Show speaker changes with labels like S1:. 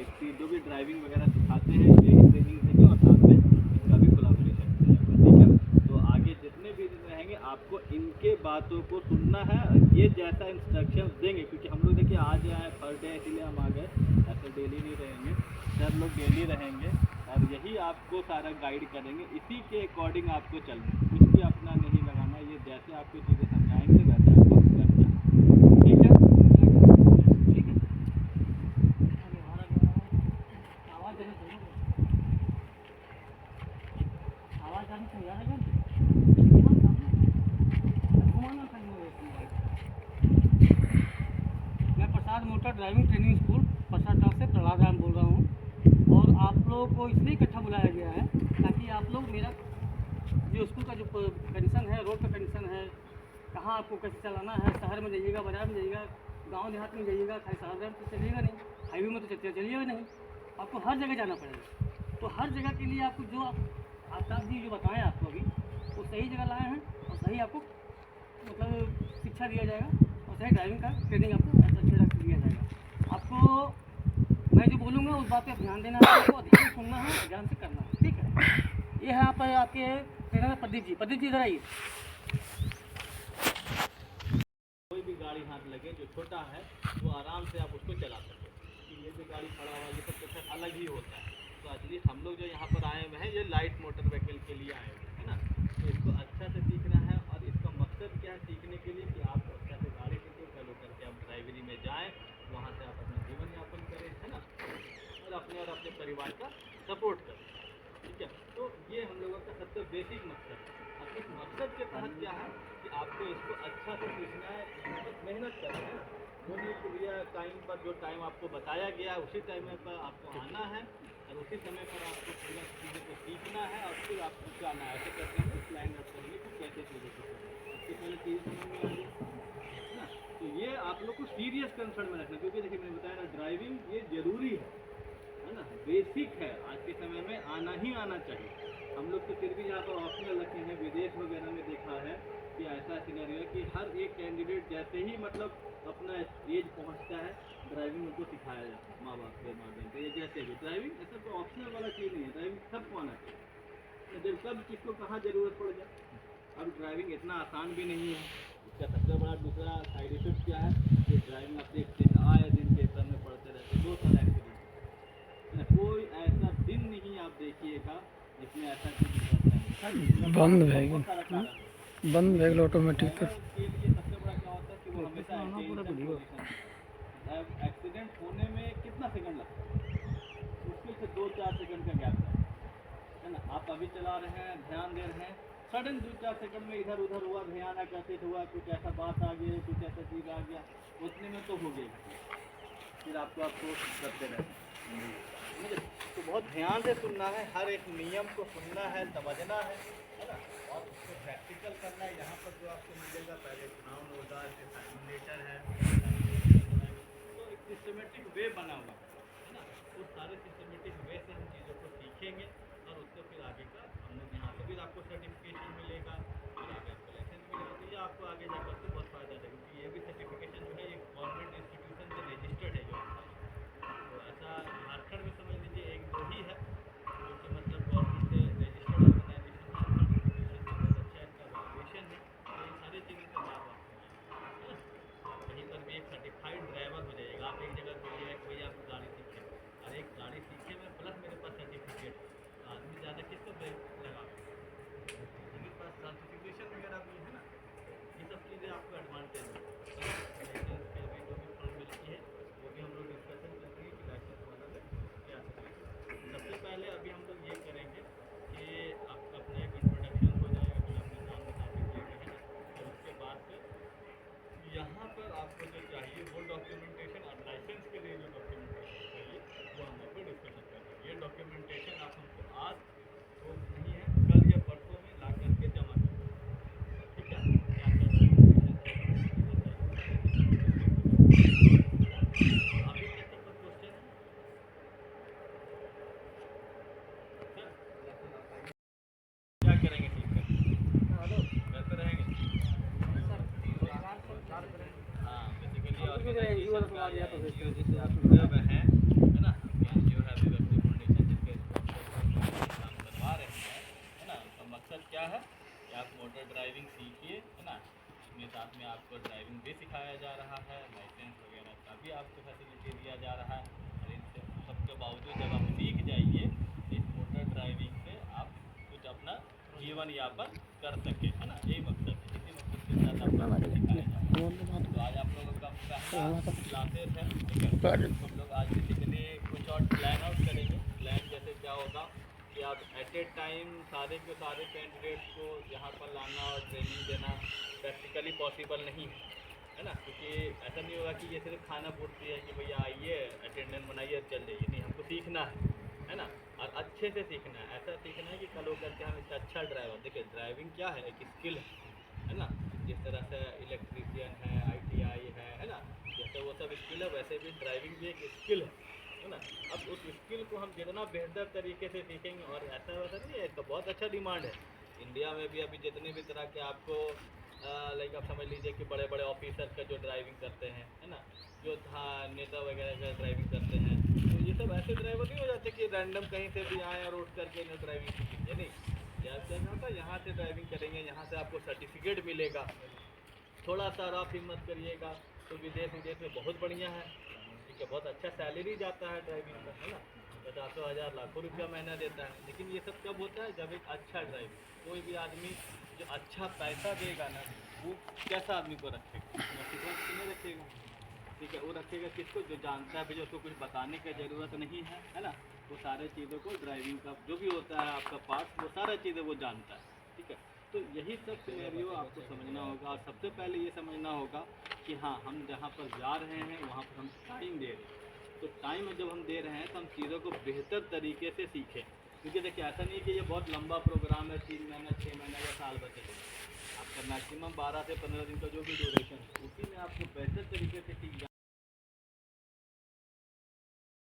S1: इसकी जो भी ड्राइविंग वगैरह सिखाते हैं ये ट्रेनिंग देंगे और साथ में इनका भी कोलाबोरेशन रहेगा, ठीक है। तो आगे जितने भी दिन रहेंगे आपको इनके बातों को सुनना है, ये जैसा इंस्ट्रक्शन देंगे, क्योंकि हम लोग देखिए आज आए फर्स्ट डे इसीलिए हम आ गए, ऐसे डेली नहीं रहेंगे, सर लोग डेली रहेंगे और यही आपको सारा गाइड करेंगे, इसी के अकॉर्डिंग आपको चलना, कुछ भी अपना नहीं लगाना, ये जैसे आपको चीज़ें समझाएंगे वैसे आपको करना है, ठीक है। ठीक है,
S2: आवाज़ आनी चाहिए यार। मैं प्रसाद मोटर ड्राइविंग ट्रेनिंग स्कूल प्रसाद टाउन से प्रहलाद राम बोल रहा हूँ और आप लोगों को इसलिए इकट्ठा बुलाया गया है ताकि आप लोग मेरा जो स्कूल का जो कंडीशन है, रोड का कंडीशन है, कहाँ आपको कैसे चलाना है, शहर में जाइएगा, बाजार में जाइएगा, गांव देहात में जाइएगा, खाली शहर में तो चलिएगा नहीं, हाईवे में तो चलिएगा नहीं, आपको हर जगह जाना पड़ेगा। तो हर जगह के लिए आपको जो आफ्ताब जी जो बताएं आपको अभी वो सही जगह लाए हैं और सही आपको मतलब शिक्षा दिया जाएगा और सही ड्राइविंग का ट्रेनिंग आपको अच्छे से दिया जाएगा। आपको मैं जो बोलूँगा उस बात पे ध्यान देना है, आपको ध्यान से सुनना है, ध्यान से करना है, ठीक है। ये है यहाँ पर आपके ट्रेनर है प्रदीप जी। प्रदीप जी इधर आइए।
S1: कोई भी गाड़ी हाथ लगे जो छोटा है वो आराम से आप उसको चला सकते हो, कि ये जो गाड़ी खड़ा हुआ ये सब कुछ अलग ही होता है। तो एटलीस्ट हम लोग जो यहाँ पर आए हुए हैं ये लाइट मोटर व्हीकल के लिए आए हुए हैं, है ना। तो इसको अच्छा से सीखना है और इसका मकसद क्या है सीखने के लिए कि आप अच्छा से गाड़ी सीखें, चलो करके आप ड्राइवरी में जाएँ, वहाँ से आप अपना जीवन यापन करें, है ना, और अपने परिवार का सपोर्ट करें, ठीक है। तो ये हम लोगों का सबसे बेसिक मकसद है। अब इस मकसद के तहत क्या है कि आपको इसको अच्छा से सीखना है, मेहनत करना है, वो नहीं कि भैया टाइम पर जो टाइम आपको बताया गया है उसी टाइम पर आपको आना है और उसी समय पर आपको पूरा चीज़ों को सीखना है और फिर आपको जाना है। ऐसे करके हम प्लान रख करेंगे कि कैसे चीज़ों को सबसे पहले चीज़ समझ में आ गई, है ना। तो ये आप लोग को सीरियस कंसर्न में रखना, क्योंकि देखिए मैंने बताया ना ड्राइविंग ये ज़रूरी है ना, बेसिक है, आज के समय में आना ही आना चाहिए। हम लोग तो फिर भी यहाँ पर ऑप्शनल रखे हैं, विदेश वगैरह में देखा है कि ऐसा सिनेरियो है कि हर एक कैंडिडेट जैसे ही मतलब अपना एज पहुँचता है ड्राइविंग उनको सिखाया जाता है माँ बाप के माध्यम से, ये जैसे भी ड्राइविंग ऐसा कोई ऑप्शनल वाला चीज़ नहीं है, ड्राइविंग सबको आना चाहिए, जब कब किसको कहाँ ज़रूरत पड़ जाए। अब ड्राइविंग इतना आसान भी नहीं है, इसका सबसे बड़ा दूसरा साइड इफेक्ट क्या है कि ड्राइविंग आप देखते हैं आए दिन पेपर में पढ़ते रहते हैं, 2 साल एक्सीडेंट, कोई ऐसा दिन नहीं आप देखिएगा जिसमें ऐसा कुछ घटना नहीं,
S3: बंद
S1: बहुत सारा
S3: भैगल
S1: कारण है।
S3: बंद भैगल ऑटोमेटिक
S1: ड्राइवर के लिए सबसे बड़ा क्या होता है कि वो हमेशा अटेंशन पोजीशन में, एक्सीडेंट होने में कितना सेकंड लगता है, मुश्किल से 2-4 सेकंड का गैप है ना। आप अभी चला रहे हैं, ध्यान दे रहे हैं, सडन 2-4 सेकंड में इधर उधर हुआ, ध्यान आकर्षित हुआ, कुछ ऐसा बात आ गई, कुछ ऐसा चीज़ आ गया, उतने में तो हो गया, फिर आपको करते रहना है। तो बहुत ध्यान से सुनना है, हर एक नियम को सुनना है, समझना है ना, और उसको प्रैक्टिकल करना है। यहाँ पर जो आपको मिलेगा पहले ग्राउंड होगा, फिर सिमुलेटर है, तो एक सिस्टमेटिक वे बना हुआ है ना, उस सारे सिस्टमेटिक वे से हम चीज़ों को सीखेंगे और उससे फिर आगे का हम लोग यहाँ से फिर आपको सर्टिफिकेशन मिलेगा, फिर आगे आपको लाइसेंस मिलेगा, तो ये आपको आगे जाकर के बहुत फ़ायदा देगा, क्योंकि ये भी सर्टिफिकेशन जो है एक गवर्नमेंट इंस्टीट्यूशन से रजिस्टर्ड है जो आपका, तो ऐसा झारखंड में समझ लीजिए 1-2 ही है जो कि मतलब गवर्नमेंट से रजिस्टर्ड ऑर्गेनाइजेशन है, इंस्टीट्यूशन है, बहुत अच्छा इसका वैल्यूएशन है, तो इन सारी चीज़ों का लाभ आपको मिलेगा, है ना। आप कहीं पर भी एक सर्टिफाइड ड्राइवर हो जाइएगा, आप एक जगह बोलिएगा कि भैया आप गाड़ी सीखे और एक गाड़ी सीखे में प्लस मेरे पास सर्टिफिकेट है, तो आदमी ज़्यादा किसको लगावेगा, जिसके पास सर्टिफिकेशन वगैरह भी है ना, ये सब चीज़ें आपको एडवांटेज है। लाइसेंस की अभी जो भी फॉर्म मिलती है वो भी हम लोग आपको ड्राइविंग भी सिखाया जा रहा है, लाइसेंस वगैरह का भी आपको फैसिलिटी दिया जा रहा है। और इन सबके बावजूद जब आप सीख जाइए इस मोटर ड्राइविंग से आप कुछ अपना जीवन यापन कर सके, है ना, यही मकसद है। इसी मकसद के साथ आप लोगों को सिखाया जा रहा है। तो आज आप लोगों का पहला क्लासेस है, ठीक है। हम लोग आज बेसिकली कुछ और प्लान आउट करेंगे। प्लान जैसे क्या होगा कि आप एट ए टाइम सारे के सारे कैंडिडेट्स को यहाँ पर लाना और ट्रेनिंग देना प्रैक्टिकली पॉसिबल नहीं है ना, क्योंकि ऐसा नहीं होगा कि ये सिर्फ खाना पूर्ति है कि भैया आइए अटेंडेंस बनाइए चल जाइए। नहीं, हमको सीखना है ना, और अच्छे से सीखना है। ऐसा सीखना है कि कल होकर के हम एक अच्छा ड्राइवर, देखिए ड्राइविंग क्या है, एक स्किल है ना। जिस तरह से इलेक्ट्रीशियन है, ITI है ना, जैसे वो सब स्किल है वैसे भी ड्राइविंग भी एक स्किल है ना। अब उस स्किल को हम जितना बेहतर तरीके से सीखेंगे, और ऐसा वैसा नहीं है, इसका बहुत अच्छा डिमांड है इंडिया में भी। अभी जितने भी तरह के आपको लाइक आप समझ लीजिए कि बड़े बड़े ऑफिसर का जो ड्राइविंग करते हैं, है ना, जो था नेता वगैरह का ड्राइविंग करते हैं, तो ये सब ऐसे ड्राइवर नहीं हो जाते कि रैंडम कहीं से भी आए और उठ करके इन्हें ड्राइविंग सीखेंगे। नहीं, जब क्या होता है यहाँ से ड्राइविंग करेंगे, यहाँ से आपको सर्टिफिकेट मिलेगा। थोड़ा सा आप हिम्मत करिएगा तो विदेश में बहुत बढ़िया है, ठीक है, बहुत अच्छा सैलरी जाता है ड्राइविंग का, है ना, 50,000 लाखों रुपया महीना देता है। लेकिन ये सब कब होता है, जब एक अच्छा ड्राइविंग, कोई भी आदमी जो अच्छा पैसा देगा ना, वो कैसा आदमी को रखेगा, नहीं रखेगा, ठीक है, वो रखेगा किसको, जो जानता है, भाई उसको कुछ बताने की ज़रूरत नहीं है ना। वो सारे चीज़ों को ड्राइविंग का जो भी होता है आपका पार्ट, वो सारा चीज़ें वो जानता है, ठीक है। तो यही सब सिनेरियो आपको समझना होगा, और सबसे पहले ये समझना होगा कि हाँ, हम जहाँ पर जा रहे हैं वहाँ पर हम टाइम दे रहे हैं। तो टाइम जब हम दे रहे हैं तो हम चीज़ों को बेहतर तरीके से सीखें, क्योंकि देखिए ऐसा नहीं है कि ये बहुत लंबा प्रोग्राम है, 3 महीना 6 महीना या साल भर चलेगा। आपका मैक्सिमम 12 से 15 दिन का जो भी ड्यूरेशन है, उसी में